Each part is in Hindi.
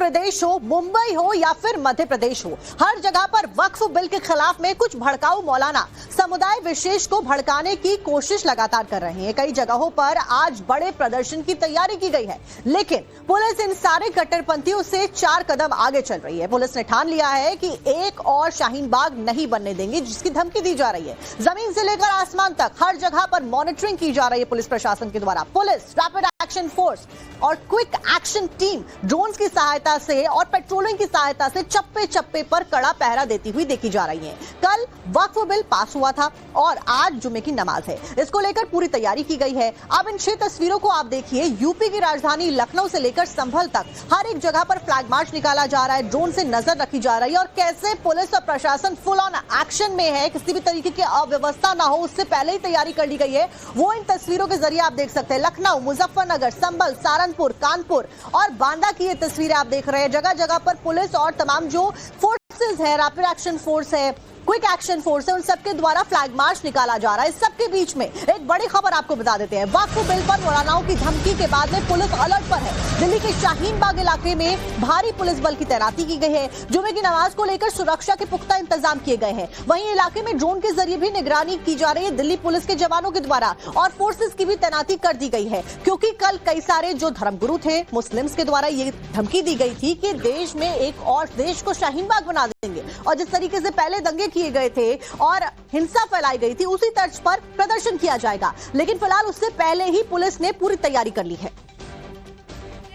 प्रदेश हो, मुंबई हो या फिर मध्य प्रदेश हो, हर जगह पर वक्फ बिल के खिलाफ में कुछ भड़काऊ मौलाना समुदाय विशेष को भड़काने की कोशिश लगातार कर रहे हैं। कई जगहों पर आज बड़े प्रदर्शन की तैयारी की गई है, लेकिन पुलिस इन सारे कट्टरपंथियों से 4 कदम आगे चल रही है। पुलिस ने ठान लिया है कि एक और शाहीन बाग नहीं बनने देंगे, जिसकी धमकी दी जा रही है। जमीन से लेकर आसमान तक हर जगह पर मॉनिटरिंग की जा रही है पुलिस प्रशासन के द्वारा। पुलिस, रैपिड एक्शन फोर्स और क्विक एक्शन टीम ड्रोन्स की सहायता से और पेट्रोलिंग की सहायता से चप्पे चप्पे पर कड़ा पहरा देती हुई देखी जा रही है। कल वक्फ बिल पास हुआ था और आज जुमे की नमाज है, इसको लेकर पूरी तैयारी की गई है। अब इन 6 तस्वीरों को आप देखिए। यूपी की राजधानी लखनऊ से लेकर संभल तक हर एक जगह पर फ्लैग मार्च निकाला जा रहा है, ड्रोन से नजर रखी जा रही है और कैसे पुलिस और प्रशासन फुल ऑन एक्शन में है। किसी भी तरीके की अव्यवस्था ना हो, उससे पहले ही तैयारी कर ली गई है। वो इन तस्वीरों के जरिए आप देख सकते हैं। लखनऊ, मुजफ्फरनगर, संभल, सहारनपुर, कानपुर और बांदा की ये तस्वीरें आप देख रहे हैं। जगह जगह पर पुलिस और तमाम जो फोर्सेस है, रैपिड एक्शन फोर्स है, क्विक एक्शन फोर्स है, उन सबके द्वारा फ्लैग मार्च निकाला जा रहा है। इस सबके बीच में एक बड़ी खबर आपको बता देते हैं। वक्फ बिल पर मौलानाओं की धमकी के बाद में पुलिस अलर्ट पर है। दिल्ली के शाहीन बाग इलाके में भारी पुलिस बल की तैनाती की गई है। जुमे की नमाज को लेकर सुरक्षा के पुख्ता इंतजाम किए गए हैं। वहीं इलाके में ड्रोन के जरिए भी निगरानी की जा रही है दिल्ली पुलिस के जवानों के द्वारा, और फोर्सेस की भी तैनाती कर दी गई है, क्योंकि कल कई सारे जो धर्मगुरु थे मुस्लिम्स के द्वारा ये धमकी दी गई थी कि देश में एक और देश को शाहीन बाग बना देंगे, और जिस तरीके से पहले दंगे किए गए थे और हिंसा फैलाई गई थी, उसी तर्ज पर प्रदर्शन किया जाएगा। लेकिन फिलहाल उससे पहले ही पुलिस ने पूरी तैयारी कर ली है।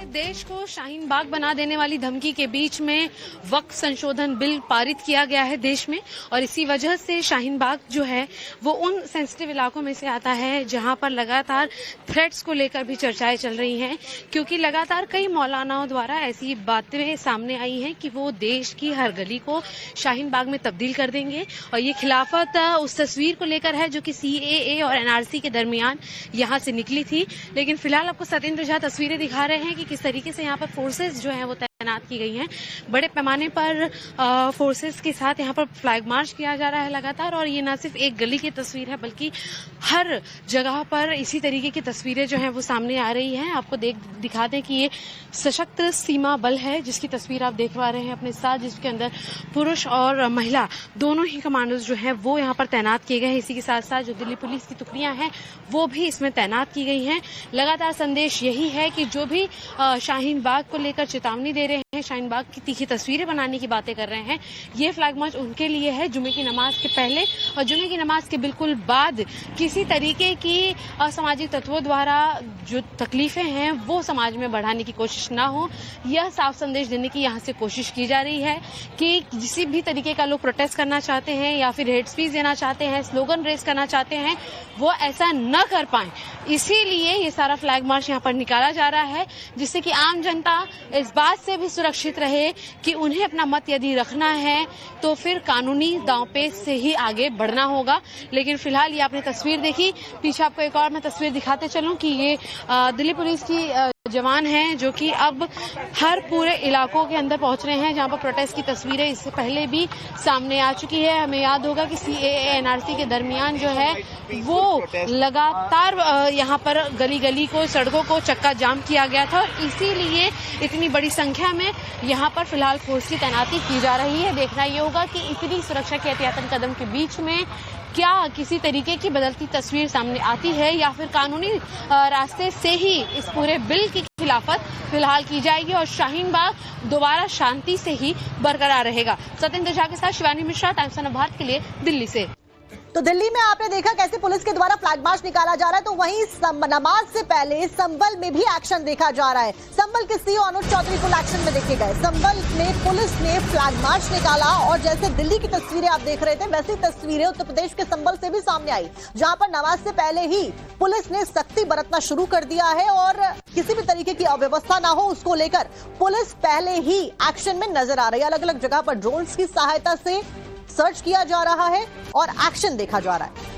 देश को शाहीन बाग बना देने वाली धमकी के बीच में वक्फ संशोधन बिल पारित किया गया है देश में, और इसी वजह से शाहीन बाग जो है वो उन सेंसिटिव इलाकों में से आता है जहां पर लगातार थ्रेट्स को लेकर भी चर्चाएं चल रही हैं, क्योंकि लगातार कई मौलानाओं द्वारा ऐसी बातें सामने आई हैं कि वो देश की हर गली को शाहीन बाग में तब्दील कर देंगे। और ये खिलाफत उस तस्वीर को लेकर है जो कि CAA और NRC के दरमियान यहाँ से निकली थी। लेकिन फिलहाल आपको सत्येंद्र झा तस्वीरें दिखा रहे हैं कि किस तरीके से यहाँ पर फोर्सेस जो हैं वो तैनात की गई हैं। बड़े पैमाने पर फोर्सेस के साथ यहाँ पर फ्लैग मार्च किया जा रहा है लगातार, और ये न सिर्फ एक गली की तस्वीर है बल्कि हर जगह पर इसी तरीके की तस्वीरें जो हैं वो सामने आ रही हैं। आपको दिखा दें कि ये सशक्त सीमा बल है जिसकी तस्वीर आप देख पा रहे हैं अपने साथ, जिसके अंदर पुरुष और महिला दोनों ही कमांडोज जो हैं वो यहाँ पर तैनात किए गए हैं। इसी के साथ साथ जो दिल्ली पुलिस की टुकड़ियां हैं वो भी इसमें तैनात की गई हैं। लगातार संदेश यही है कि जो भी शाहीन बाग को लेकर चेतावनी दे रहे हैं, शाहीन बाग की तीखी तस्वीरें बनाने की बातें कर रहे हैं, ये फ्लैग मार्च उनके लिए है जुमे की नमाज के पहले और जुमे की नमाज के बिल्कुल बाद किसी तरीके की असामाजिक तत्वों द्वारा जो तकलीफें हैं वो समाज में बढ़ाने की कोशिश ना हो। यह साफ संदेश देने की यहाँ से कोशिश की जा रही है कि किसी भी तरीके का लोग प्रोटेस्ट करना चाहते हैं या फिर हेट स्पीच देना चाहते हैं, स्लोगन रेस करना चाहते हैं, वो ऐसा न कर पाए। इसीलिए ये सारा फ्लैग मार्च यहाँ पर निकाला जा रहा है, जिससे कि आम जनता इस बात से भी सुरक्षित रहे कि उन्हें अपना मत यदि रखना है तो फिर कानूनी दांवपेच से ही आगे बढ़ना होगा। लेकिन फिलहाल ये आपने तस्वीर देखी, पीछे आपको एक और मैं तस्वीर दिखाते चलूं कि ये दिल्ली पुलिस की जवान हैं जो कि अब हर पूरे इलाकों के अंदर पहुंच रहे हैं जहां पर प्रोटेस्ट की तस्वीरें इससे पहले भी सामने आ चुकी है। हमें याद होगा कि CAA NRC के दरमियान जो है वो लगातार यहां पर गली गली को, सड़कों को चक्का जाम किया गया था, और इसीलिए इतनी बड़ी संख्या में यहां पर फिलहाल फोर्स की तैनाती की जा रही है। देखना ये होगा कि इतनी सुरक्षा के एहतियातन कदम के बीच में क्या किसी तरीके की बदलती तस्वीर सामने आती है या फिर कानूनी रास्ते से ही इस पूरे बिल की खिलाफत फिलहाल की जाएगी और शाहीन बाग दोबारा शांति से ही बरकरार रहेगा। सत्येंद्र झा के साथ शिवानी मिश्रा, टाइम्स ऑफ भारत के लिए दिल्ली से। तो दिल्ली में आपने देखा कैसे पुलिस के द्वारा फ्लैग मार्च निकाला जा रहा है, तो वहीं नमाज से पहले संभल में भी एक्शन देखा जा रहा है। संभल के CEO अनुज चौधरी फुल एक्शन में देखे गए। संभल में पुलिस ने फ्लैग मार्च निकाला और जैसे दिल्ली की तस्वीरें आप देख रहे थे वैसी तस्वीरें उत्तर प्रदेश के संभल से भी सामने आई, जहां पर नमाज से पहले ही पुलिस ने सख्ती बरतना शुरू कर दिया है और किसी भी तरीके की अव्यवस्था ना हो उसको लेकर पुलिस पहले ही एक्शन में नजर आ रही है। अलग अलग जगह पर ड्रोन्स की सहायता से सर्च किया जा रहा है और एक्शन देखा जा रहा है।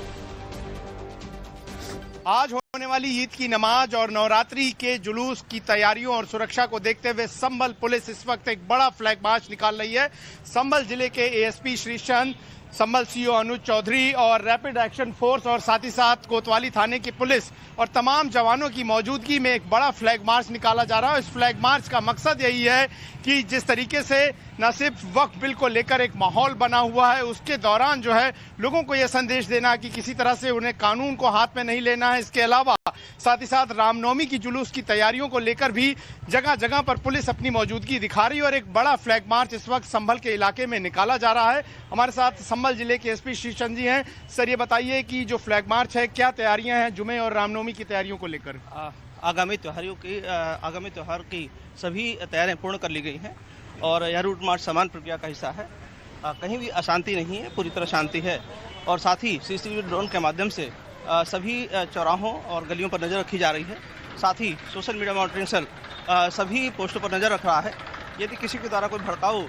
आज होने वाली ईद की नमाज और नवरात्रि के जुलूस की तैयारियों और सुरक्षा को देखते हुए संभल पुलिस इस वक्त एक बड़ा फ्लैग मार्च निकाल रही है। संभल जिले के ASP श्रीचंद संभल सीओ अनुज चौधरी और रैपिड एक्शन फोर्स और साथ ही साथ कोतवाली थाने की पुलिस और तमाम जवानों की मौजूदगी में एक बड़ा फ्लैग मार्च निकाला जा रहा है। इस फ्लैग मार्च का मकसद यही है कि जिस तरीके से न सिर्फ वक्फ बिल को लेकर एक माहौल बना हुआ है, उसके दौरान जो है लोगों को यह संदेश देना कि किसी तरह से उन्हें कानून को हाथ में नहीं लेना है। इसके अलावा साथ ही साथ रामनवमी की जुलूस की तैयारियों को लेकर भी जगह जगह पर पुलिस अपनी मौजूदगी दिखा रही है और एक बड़ा फ्लैग मार्च इस वक्त संभल के इलाके में निकाला जा रहा है। हमारे साथ संभल जिले के एसपी श्रीचंद जी हैं। सर, ये बताइए कि जो फ्लैग मार्च है, क्या तैयारियां हैं जुमे और रामनवमी की तैयारियों को लेकर? आगामी त्योहार की सभी तैयारियां पूर्ण कर ली गई हैं और यह रूट मार्च समान प्रक्रिया का हिस्सा है। कहीं भी अशांति नहीं है, पूरी तरह शांति है और साथ ही सीसीटीवी ड्रोन के माध्यम से सभी चौराहों और गलियों पर नज़र रखी जा रही है। साथ ही सोशल मीडिया मॉनिटरिंग सेल सभी पोस्टों पर नज़र रख रहा है। यदि किसी के द्वारा कोई भड़काऊ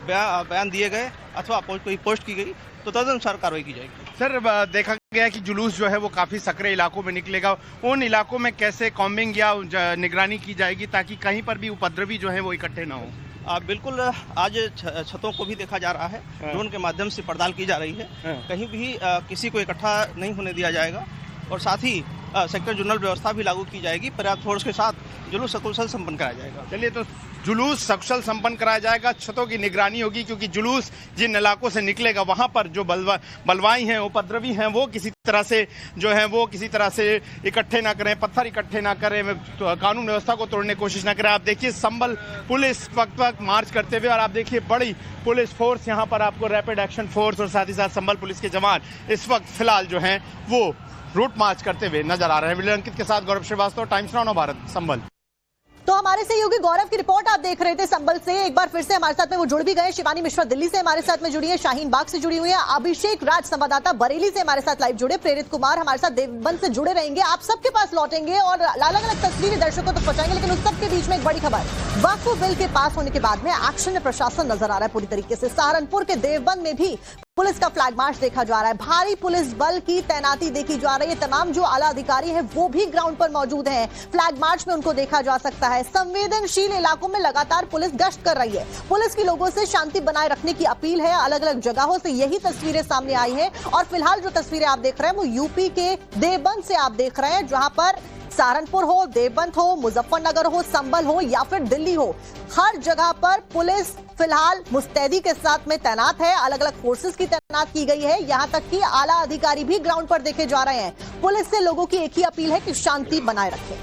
बयान दिए गए अथवा कोई पोस्ट की गई तो तदनुसार कार्रवाई की जाएगी। सर, देखा गया कि जुलूस जो है वो काफी सकरे इलाकों में निकलेगा। उन इलाकों में कैसे कॉम्बिंग या निगरानी की जाएगी ताकि कहीं पर भी उपद्रवी जो है वो इकट्ठे ना हो? बिल्कुल, आज छतों को भी देखा जा रहा है, ड्रोन के माध्यम से पड़ताल की जा रही है। कहीं भी किसी को इकट्ठा नहीं होने दिया जाएगा और साथ ही सेक्टर जोनल व्यवस्था भी लागू की जाएगी। पर्याप्त फोर्स के साथ जुलूस सकुशल संपन्न कराया जाएगा। चलिए, तो जुलूस सकुशल संपन्न कराया जाएगा, छतों की निगरानी होगी क्योंकि जुलूस जिन इलाकों से निकलेगा वहां पर जो बलवाई हैं, उपद्रवी हैं, वो किसी तरह से जो है वो किसी तरह से इकट्ठे ना करें, पत्थर इकट्ठे ना करें, तो कानून व्यवस्था को तोड़ने की कोशिश ना करें। आप देखिए संभल पुलिस वक्त मार्च करते हुए और आप देखिए बड़ी पुलिस फोर्स यहाँ पर आपको रैपिड एक्शन फोर्स और साथ ही साथ संभल पुलिस के जवान इस वक्त फिलहाल जो है वो रूट मार्च करते हुए नजर आ रहे हैं। वीडियो अंकित के साथ गौरव श्रीवास्तव, टाइम्स नाउ भारत, संभल। तो हमारे सहयोगी गौरव की रिपोर्ट आप देख रहे थे संभल से। एक बार फिर से हमारे साथ में वो जुड़ भी गए। शिवानी मिश्रा दिल्ली से हमारे साथ में जुड़ी है, शाहीन बाग से जुड़ी हुई है, अभिषेक राज संवाददाता बरेली से हमारे साथ लाइव जुड़े, प्रेरित कुमार हमारे साथ देवबंद से जुड़े रहेंगे। आप सबके पास लौटेंगे और अलग अलग तस्वीरें दर्शकों तक पहुंचाएंगे, लेकिन उस सबके बीच में एक बड़ी खबर, वक्फ बिल के पास होने के बाद में एक्शन में प्रशासन नजर आ रहा है पूरी तरीके से। सहारनपुर के देवबंद में भी पुलिस का फ्लैग मार्च देखा जा रहा है, भारी पुलिस बल की तैनाती देखी जा रही है, तमाम जो आला अधिकारी हैं वो भी ग्राउंड पर मौजूद हैं। फ्लैग मार्च में उनको देखा जा सकता है। संवेदनशील इलाकों में लगातार पुलिस गश्त कर रही है। पुलिस की लोगों से शांति बनाए रखने की अपील है। अलग अलग जगहों से यही तस्वीरें सामने आई है और फिलहाल जो तस्वीरें आप देख रहे हैं वो यूपी के देवबंद से आप देख रहे हैं, जहां पर सहारनपुर हो, देवबंद हो, मुजफ्फरनगर हो, संभल हो या फिर दिल्ली हो, हर जगह पर पुलिस फिलहाल मुस्तैदी के साथ में तैनात है। अलग अलग फोर्सेस की तैनात की गई है, यहां तक कि आला अधिकारी भी ग्राउंड पर देखे जा रहे हैं। पुलिस से लोगों की एक ही अपील है कि शांति बनाए रखें।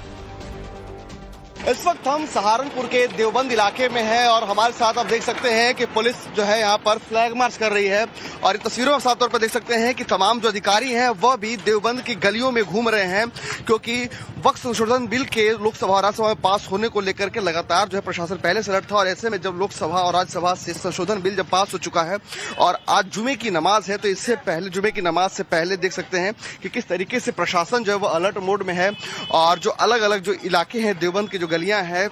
इस वक्त हम सहारनपुर के देवबंद इलाके में हैं और हमारे साथ आप देख सकते हैं कि पुलिस जो है यहाँ पर फ्लैग मार्च कर रही है और तस्वीरों में साफ तौर पर देख सकते हैं कि तमाम जो अधिकारी हैं वह भी देवबंद की गलियों में घूम रहे हैं, क्योंकि वक्फ संशोधन बिल के लोकसभा और राज्यसभा में पास होने को लेकर के लगातार जो है प्रशासन पहले से अलर्ट था। और ऐसे में जब लोकसभा और राज्यसभा से संशोधन बिल जब पास हो चुका है और आज जुमे की नमाज है, तो इससे पहले जुमे की नमाज से पहले देख सकते हैं कि किस तरीके से प्रशासन जो है वो अलर्ट मोड में है और जो अलग अलग जो इलाके हैं देवबंद की जो गलियां हैं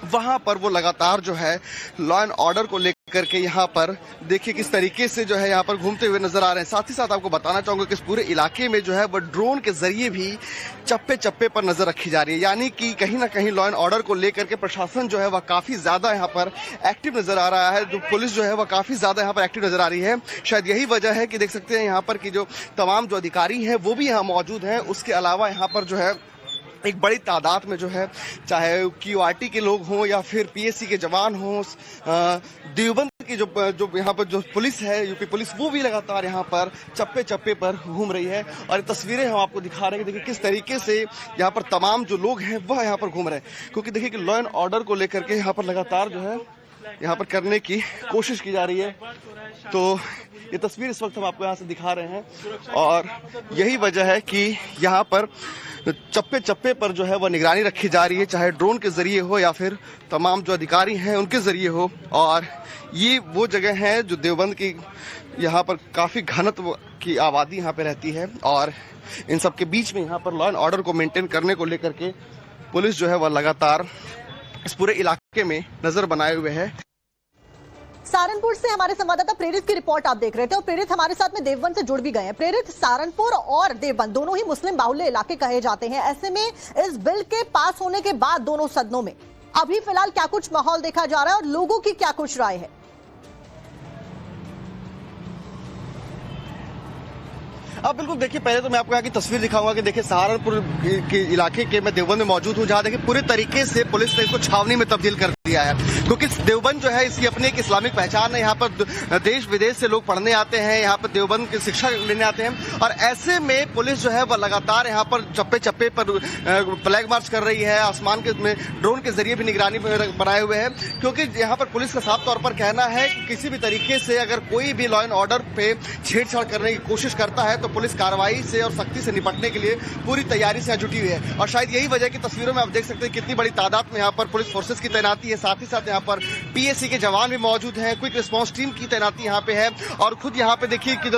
वहां पर वो लगातार जो है लॉ एंड ऑर्डर को लेकर के यहाँ पर देखिए किस तरीके से जो है यहाँ पर घूमते हुए नजर आ रहे हैं। साथ ही साथ आपको बताना चाहूंगा कि इस पूरे इलाके में जो है वो ड्रोन के जरिए भी चप्पे चप्पे पर नजर रखी जा रही है, यानी कि कहीं ना कहीं लॉ एंड ऑर्डर को लेकर के प्रशासन जो है वह काफी ज्यादा यहाँ पर एक्टिव नजर आ रहा है। जो पुलिस जो है वह काफी ज्यादा यहाँ पर एक्टिव नजर आ रही है। शायद यही वजह है कि देख सकते हैं यहाँ पर की जो तमाम जो अधिकारी हैं वो भी यहाँ मौजूद हैं। उसके अलावा यहाँ पर जो है एक बड़ी तादाद में जो है चाहे क्यूआरटी के लोग हों या फिर पीएससी के जवान हों, देवबंद की जो यहाँ पर जो पुलिस है, यूपी पुलिस, वो भी लगातार यहाँ पर चप्पे चप्पे पर घूम रही है। और ये तस्वीरें हम आपको दिखा रहे हैं कि देखिए किस तरीके से यहाँ पर तमाम जो लोग हैं वह यहाँ पर घूम रहे हैं, क्योंकि देखिए कि लॉ एंड ऑर्डर को लेकर के यहाँ पर लगातार जो है यहाँ पर करने की कोशिश की जा रही है। तो ये तस्वीर इस वक्त हम आपको यहाँ से दिखा रहे हैं और यही वजह है कि यहाँ पर चप्पे चप्पे पर जो है वह निगरानी रखी जा रही है, चाहे ड्रोन के जरिए हो या फिर तमाम जो अधिकारी हैं उनके जरिए हो। और ये वो जगह है जो देवबंद की यहाँ पर काफ़ी घनत्व की आबादी यहाँ पे रहती है और इन सब के बीच में यहाँ पर लॉ एंड ऑर्डर को मेंटेन करने को लेकर के पुलिस जो है वह लगातार इस पूरे इलाके में नजर बनाए हुए है। सहारनपुर से हमारे संवाददाता प्रेरित की रिपोर्ट आप देख रहे थे और प्रेरित हमारे साथ में देवबंद से जुड़ भी गए हैं। प्रेरित, सहारनपुर और देवबंद दोनों ही मुस्लिम बाहुल्य इलाके कहे जाते हैं, ऐसे में इस बिल के पास होने के बाद दोनों सदनों में अभी फिलहाल क्या कुछ माहौल देखा जा रहा है और लोगों की क्या कुछ राय है? अब बिल्कुल देखिए, पहले तो मैं आपको यहाँ की तस्वीर दिखाऊंगा कि देखिए सहारनपुर के इलाके के मैं देवबंद में मौजूद हूँ, जहाँ देखिए पूरे तरीके से पुलिस ने इसको छावनी में तब्दील कर दिया है, क्योंकि देवबंद जो है इसकी अपनी एक इस्लामिक पहचान है। यहाँ पर देश विदेश से लोग पढ़ने आते हैं, यहाँ पर देवबंद की शिक्षा लेने आते हैं, और ऐसे में पुलिस जो है वह लगातार यहाँ पर चप्पे चप्पे पर फ्लैग मार्च कर रही है। आसमान के में ड्रोन के जरिए भी निगरानी बनाए हुए हैं, क्योंकि यहाँ पर पुलिस का साफ तौर पर कहना है कि किसी भी तरीके से अगर कोई भी लॉ एंड ऑर्डर पे छेड़छाड़ करने की कोशिश करता है तो पुलिस कार्रवाई से और सख्ती से निपटने के लिए पूरी तैयारी से जुटी हुई है। और शायद यही वजह की तस्वीरों में आप देख सकते हैं कितनी बड़ी तादाद में यहाँ पर पुलिस फोर्सेस की तैनाती है। साथ ही साथ यहाँ पर पीएससी के जवान भी मौजूद हैं, क्विक रिस्पांस टीम की तैनाती यहाँ पे है, और खुद यहाँ पे देखिए कि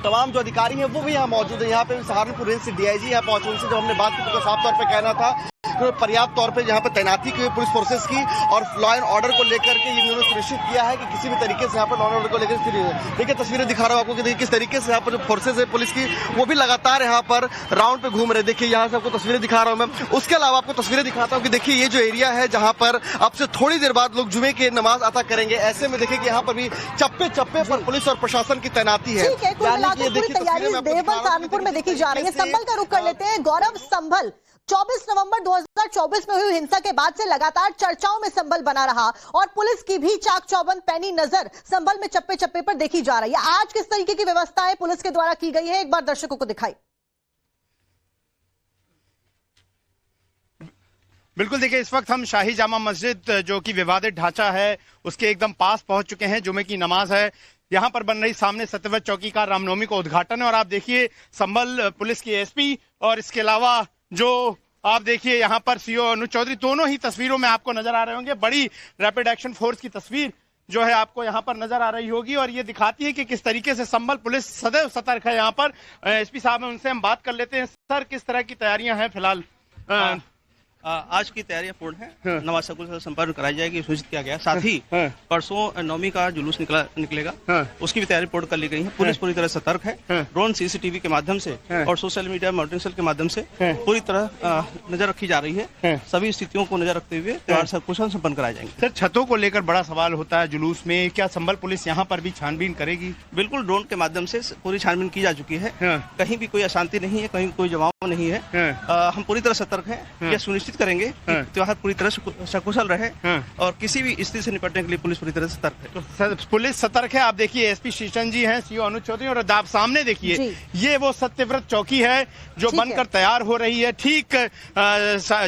तमाम जो अधिकारी हैं वो भी यहाँ मौजूद है। यहाँ पे सहारनपुर रेंज से डीआईजी यहाँ पहुंचे, उनसे जब हमने बात की तो साफ तौर पे कहना था कि पर्याप्त तौर पे यहाँ पे तैनाती की हुई पुलिस फोर्सेस की, और लॉ एंड ऑर्डर को लेकर के इन्होंने सुनिश्चित किया है कि किसी भी तरीके से यहाँ पर लॉ एंड ऑर्डर को लेकर देखिए तस्वीरें दिखा रहा हूँ आपको कि देखिए किस तरीके से यहाँ पर जो फोर्सेस है पुलिस की वो भी लगातार यहाँ पर राउंड पे घूम रहे। देखिए यहाँ से आपको तस्वीरें दिखा रहा हूँ मैं। उसके अलावा आपको तस्वीरें दिखाता हूँ कि देखिए ये जो एरिया है जहाँ पर अब से थोड़ी देर बाद लोग जुमे की नमाज अता करेंगे, ऐसे में देखिए कि यहाँ पर भी चप्पे चप्पे पर पुलिस और प्रशासन की तैनाती है। देवबंद सहारनपुर में देखी जा रही है। संभल का रुख कर लेते हैं। गौरव, संभल 24 नवंबर 2024 में हुई हिंसा के बाद से लगातार चर्चाओं में संभल बना रहा, और पुलिस की भी चाक चौबंद पैनी नजर संभल में चप्पे चप्पे पर देखी जा रही है। आज किस तरीके की व्यवस्थाएं पुलिस के द्वारा की गई है, एक बार दर्शकों को दिखाई। बिल्कुल, देखिए इस वक्त हम शाही जामा मस्जिद जो कि विवादित ढांचा है उसके एकदम पास पहुंच चुके हैं। जुमे की नमाज है, यहाँ पर बन रही सामने सत्यव्रत चौकी का रामनवमी का उद्घाटन है, और आप देखिए संभल पुलिस की एसपी और इसके अलावा जो आप देखिए यहाँ पर सीओ अनुज चौधरी दोनों ही तस्वीरों में आपको नजर आ रहे होंगे। बड़ी रैपिड एक्शन फोर्स की तस्वीर जो है आपको यहाँ पर नजर आ रही होगी, और ये दिखाती है कि किस तरीके से संभल पुलिस सदैव सतर्क है। यहाँ पर एसपी साहब हैं, उनसे हम बात कर लेते हैं। सर, किस तरह की तैयारियां हैं फिलहाल? आज की तैयारियां पूर्ण है। नवाज शकुल से संपर्क कराई जाएगी, सूचित किया गया। साथ ही परसों नवमी का जुलूस निकलेगा, उसकी भी तैयारी पूर्ण कर ली गई है। पुलिस पूरी तरह सतर्क है। ड्रोन सीसीटीवी के माध्यम से और सोशल मीडिया मॉनिटरिंग सेल के माध्यम से पूरी तरह नजर रखी जा रही है। सभी स्थितियों को नजर रखते हुए त्योहार सकुशल संपन्न कराए जाएंगे। सर, छतों को लेकर बड़ा सवाल होता है जुलूस में, क्या संभल पुलिस यहाँ पर भी छानबीन करेगी? बिल्कुल, ड्रोन के माध्यम से पूरी छानबीन की जा चुकी है। कहीं भी कोई अशांति नहीं है, कहीं कोई जवाब नहीं है। हम पूरी तरह सतर्क है। यह सुनिश्चित करेंगे त्योहार पूरी तरह सकुशल रहे, और किसी भी स्थिति से निपटने के लिए पुलिस पूरी तरह सतर्क है। तो पुलिस सतर्क है। आप देखिए एसपी शीशन जी हैं, सीओ अनुज चौधरी, और आप सामने देखिए ये वो सत्यव्रत चौकी है जो बनकर तैयार हो रही है, ठीक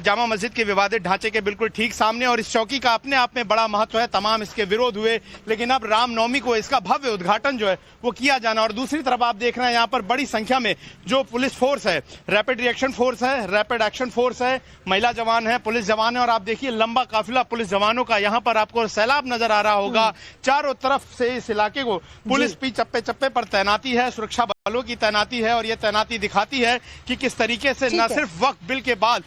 जामा मस्जिद के विवादित ढांचे के बिल्कुल ठीक सामने। और इस चौकी का अपने आप में बड़ा महत्व है, तमाम इसके विरोध हुए, लेकिन अब रामनवमी को इसका भव्य उद्घाटन जो है वो किया जाना। और दूसरी तरफ आप देख रहे हैं यहाँ पर बड़ी संख्या में जो पुलिस फोर्स है, रैपिड रिएक्शन फोर्स है, रैपिड एक्शन फोर्स है, महिला जवान है, पुलिस जवान है, और आप देखिए लंबा काफिला पुलिस जवानों का यहाँ पर आपको सैलाब नजर आ रहा होगा। चारों तरफ से इस इलाके को पुलिस भी चप्पे चप्पे पर तैनाती है, सुरक्षा बलों की तैनाती है, और ये तैनाती दिखाती है कि किस तरीके से न सिर्फ वक्फ बिल के बाद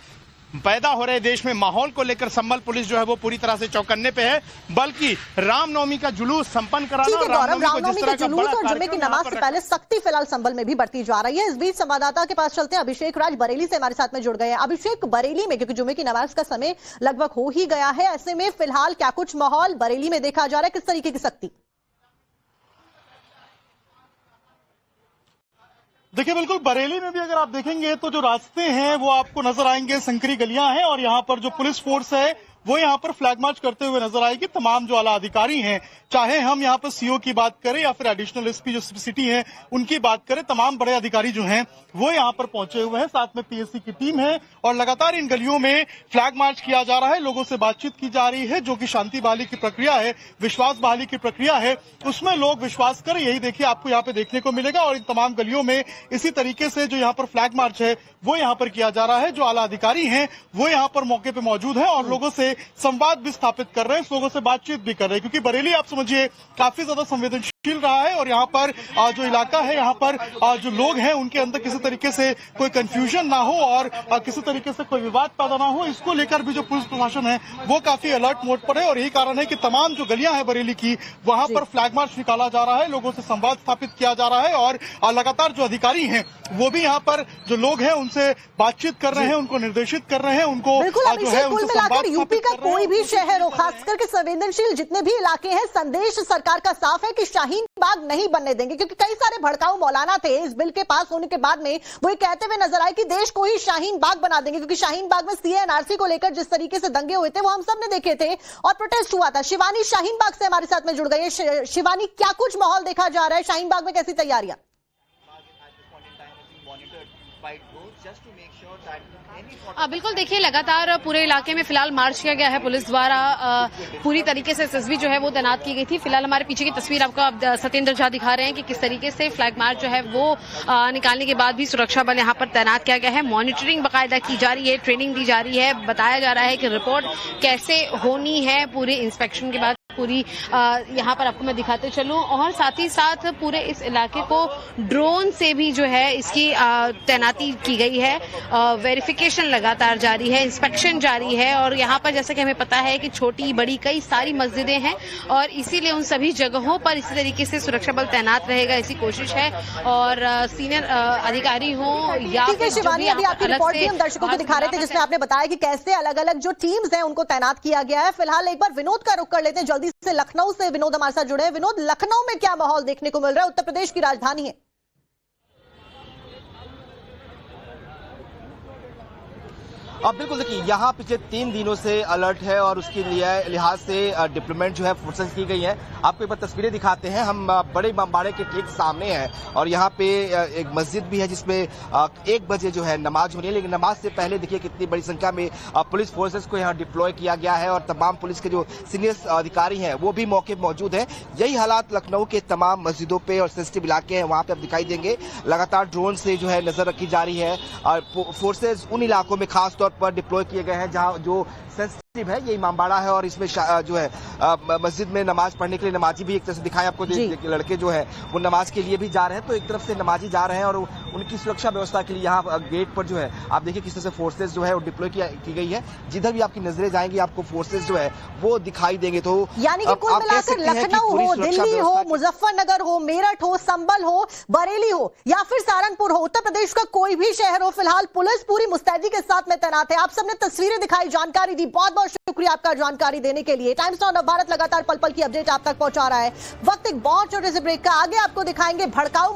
पैदा हो रहे देश में माहौल को लेकर संभल पुलिस जो है वो पूरी तरह से चौकन्ने पे है, बल्कि रामनवमी का जुलूस संपन्न कराना और रामनवमी के जुलूस और जुमे की नमाज से पहले सख्ती फिलहाल संभल में भी बढ़ती जा रही है। इस बीच संवाददाता के पास चलते हैं। अभिषेक राज बरेली से हमारे साथ में जुड़ गए हैं। अभिषेक, बरेली में क्योंकि जुमे की नमाज का समय लगभग हो ही गया है, ऐसे में फिलहाल क्या कुछ माहौल बरेली में देखा जा रहा है, किस तरीके की सख्ती? देखिए, बिल्कुल बरेली में भी अगर आप देखेंगे तो जो रास्ते हैं वो आपको नजर आएंगे, संकरी गलियां हैं, और यहाँ पर जो पुलिस फोर्स है वो यहाँ पर फ्लैग मार्च करते हुए नजर आएगी। तमाम जो आला अधिकारी हैं, चाहे हम यहाँ पर सीओ की बात करें या फिर एडिशनल एसपी जो सिटी है उनकी बात करें, तमाम बड़े अधिकारी जो हैं वो यहाँ पर पहुंचे हुए हैं। साथ में पीएससी की टीम है, और लगातार इन गलियों में फ्लैग मार्च किया जा रहा है, लोगों से बातचीत की जा रही है, जो कि शांति बहाली की प्रक्रिया है, विश्वास बहाली की प्रक्रिया है, उसमें लोग विश्वास करें, यही देखिए आपको यहाँ पे देखने को मिलेगा। और इन तमाम गलियों में इसी तरीके से जो यहाँ पर फ्लैग मार्च है वो यहाँ पर किया जा रहा है। जो आला अधिकारी हैं वो यहाँ पर मौके पे मौजूद है और लोगों से संवाद भी स्थापित कर रहे हैं, लोगों से बातचीत भी कर रहे हैं, क्योंकि बरेली आप समझिए काफी ज्यादा संवेदनशील रहा है, और यहाँ पर जो इलाका है, यहाँ पर जो लोग हैं उनके अंदर किसी तरीके से कोई कंफ्यूजन ना हो और किसी तरीके से कोई विवाद पैदा ना हो, इसको लेकर भी जो पुलिस प्रशासन है वो काफी अलर्ट मोड पर है। और यही कारण है कि तमाम जो गलियां हैं बरेली की, वहां पर फ्लैग मार्च निकाला जा रहा है, लोगों से संवाद स्थापित किया जा रहा है, और लगातार जो अधिकारी हैं वो भी यहाँ पर जो लोग हैं उनसे बातचीत कर रहे हैं, उनको निर्देशित कर रहे हैं, उनको जो है उनसे संवाद यूपी का कोई भी शहर हो, खासकर के संवेदनशील जितने भी इलाके हैं, संदेश सरकार का साफ है कि शाही शाहीन बाग नहीं बनने देंगे, क्योंकि कई सारे भड़काऊ मौलाना थे इस बिल के पास होने के बाद में, वो ये कहते हुए नजर आए कि देश को ही शाहीन बाग बना देंगे, क्योंकि शाहीन बाग में सीए एनआरसी को लेकर जिस तरीके से दंगे हुए थे वो हम सब ने देखे थे और प्रोटेस्ट हुआ था। शिवानी शाहीन बाग से हमारे साथ में जुड़ गई है। शिवानी, क्या कुछ माहौल देखा जा रहा है? शाहीन बाग में कैसी तैयारियां? बिल्कुल, देखिए लगातार पूरे इलाके में फिलहाल मार्च किया गया है पुलिस द्वारा। पूरी तरीके से एसएसबी जो है वो तैनात की गई थी। फिलहाल हमारे पीछे की तस्वीर आपको सत्येंद्र झा दिखा रहे हैं कि किस तरीके से फ्लैग मार्च जो है वो निकालने के बाद भी सुरक्षा बल यहाँ पर तैनात किया गया है। मॉनिटरिंग बाकायदा की जा रही है, ट्रेनिंग दी जा रही है, बताया जा रहा है कि रिपोर्ट कैसे होनी है पूरे इंस्पेक्शन के बाद। पूरी यहाँ पर आपको मैं दिखाते चलूं, और साथ ही साथ पूरे इस इलाके को ड्रोन से भी जो है इसकी तैनाती की गई है। वेरिफिकेशन लगातार जारी है, इंस्पेक्शन जारी है, और यहाँ पर जैसा कि हमें पता है कि छोटी बड़ी कई सारी मस्जिदें हैं और इसीलिए उन सभी जगहों पर इसी तरीके से सुरक्षा बल तैनात रहेगा, ऐसी कोशिश है। और सीनियर अधिकारी हो या ठीक है शिवानी, अभी आपकी रिपोर्ट भी हम दर्शकों को दिखा रहे थे जिसमें आपने बताया कि कैसे अलग अलग जो टीम्स हैं उनको तैनात किया गया है। फिलहाल एक बार विनोद का रुख कर लेते हैं, जल्दी से लखनऊ से विनोद हमारे साथ जुड़े हैं। विनोद, लखनऊ में क्या माहौल देखने को मिल रहा है? उत्तर प्रदेश की राजधानी है। अब बिल्कुल देखिए, यहाँ पिछले 3 दिनों से अलर्ट है और उसके लिहाज से डिप्लॉयमेंट जो है फोर्सेस की गई है। आपको एक बार तस्वीरें दिखाते हैं, हम बड़े इमामबाड़े के ठीक सामने हैं और यहाँ पे एक मस्जिद भी है जिसमें 1 बजे जो है नमाज होनी है, लेकिन नमाज से पहले देखिए कितनी बड़ी संख्या में पुलिस फोर्सेस को यहाँ डिप्लॉय किया गया है और तमाम पुलिस के जो सीनियर अधिकारी हैं वो भी मौके पर मौजूद है। यही हालात लखनऊ के तमाम मस्जिदों पे और सेंसिटिव इलाके हैं वहाँ पे अब दिखाई देंगे। लगातार ड्रोन से जो है नजर रखी जा रही है और फोर्सेज उन इलाकों में खासतौर पर डिप्लॉय किए गए हैं जहां जो सेंसिटिव है, ये इमामबाड़ा है और इसमें जो है मस्जिद में नमाज पढ़ने के लिए नमाजी भी एक तरह से दिखाएं आपको, लड़के जो है वो नमाज के लिए भी जा रहे हैं, तो एक तरफ से नमाजी जा रहे हैं और उनकी सुरक्षा व्यवस्था के लिए यहाँ गेट पर जो है आप देखिए किस तरह से फोर्सेज जो है वो डिप्लॉय की गई है। जिधर भी आपकी नजरें जाएंगी आपको फोर्सेज जो है वो दिखाई देंगे। तो यानी कि कुल मिलाकर लखनऊ हो, दिल्ली हो, मुजफ्फरनगर हो, मेरठ हो, संभल हो, बरेली हो या फिर सहारनपुर हो, उत्तर प्रदेश का कोई भी शहर हो, फिलहाल पुलिस पूरी मुस्तैदी के साथ में तैनात है। आप सबने तस्वीरें दिखाई, जानकारी दी, बहुत बहुत शुक्रिया आपका जानकारी देने के लिए। टाइम्स नाउ भारत लगातार पल पल की अपडेट आप तक पहुंचा रहा है। वक्त एक बहुत छोटे से ब्रेक का, आगे आपको दिखाएंगे भड़काऊ